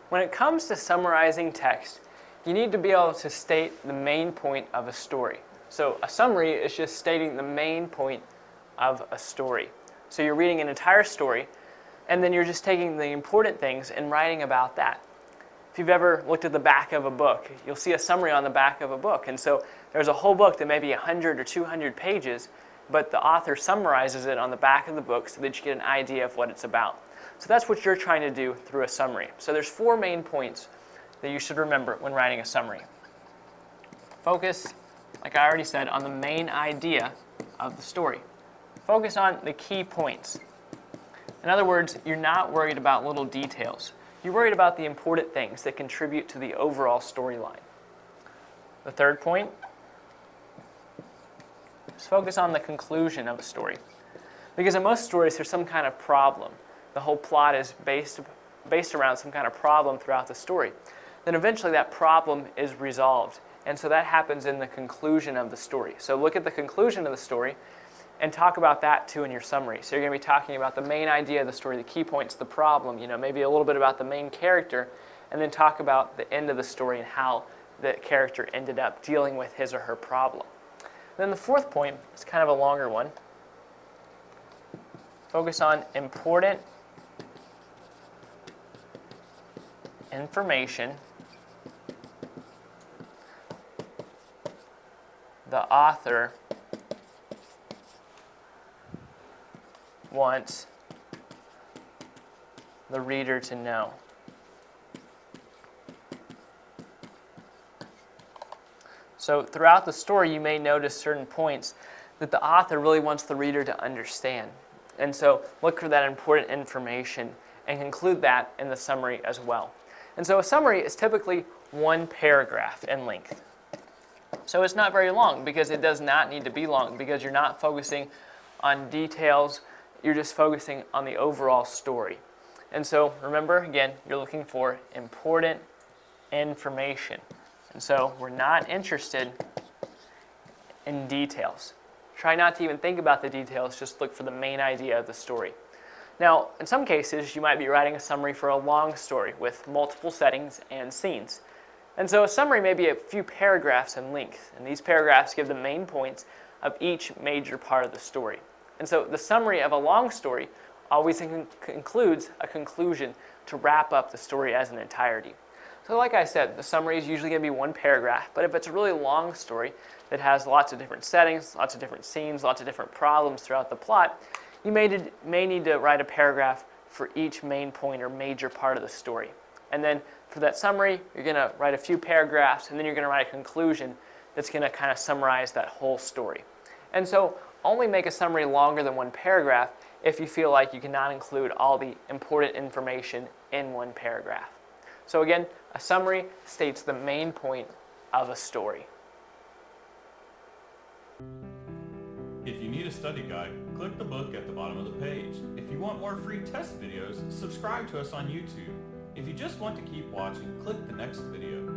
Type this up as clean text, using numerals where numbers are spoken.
When it comes to summarizing text, you need to be able to state the main point of a story. So a summary is just stating the main point of a story. So you're reading an entire story, and then you're just taking the important things and writing about that. If you've ever looked at the back of a book, you'll see a summary on the back of a book. And so there's a whole book that may be 100 or 200 pages, but the author summarizes it on the back of the book so that you get an idea of what it's about. So that's what you're trying to do through a summary. So there's 4 main points that you should remember when writing a summary. Focus, like I already said, on the main idea of the story. Focus on the key points. In other words, you're not worried about little details. You're worried about the important things that contribute to the overall storyline. The third point is focus on the conclusion of a story. Because in most stories, there's some kind of problem. The whole plot is based around some kind of problem throughout the story. Then eventually that problem is resolved. And so that happens in the conclusion of the story. So look at the conclusion of the story and talk about that too in your summary. So you're going to be talking about the main idea of the story, the key points, the problem, maybe a little bit about the main character, and then talk about the end of the story and how the character ended up dealing with his or her problem. Then the fourth point is kind of a longer one. Focus on important information the author wants the reader to know. So throughout the story, you may notice certain points that the author really wants the reader to understand. And so look for that important information and include that in the summary as well. And so a summary is typically 1 paragraph in length. So it's not very long because it does not need to be long because you're not focusing on details, you're just focusing on the overall story. And so remember, again, you're looking for important information. And so we're not interested in details. Try not to even think about the details, just look for the main idea of the story. Now, in some cases, you might be writing a summary for a long story with multiple settings and scenes. And so a summary may be a few paragraphs in length, and these paragraphs give the main points of each major part of the story. And so the summary of a long story always includes a conclusion to wrap up the story as an entirety. So like I said, the summary is usually going to be 1 paragraph, but if it's a really long story that has lots of different settings, lots of different scenes, lots of different problems throughout the plot, you may need to write a paragraph for each main point or major part of the story. And then for that summary, you're going to write a few paragraphs, and then you're going to write a conclusion that's going to kind of summarize that whole story. And so only make a summary longer than 1 paragraph if you feel like you cannot include all the important information in 1 paragraph. So again, a summary states the main point of a story. If you need a study guide, click the book at the bottom of the page. If you want more free test videos, subscribe to us on YouTube. If you just want to keep watching, click the next video.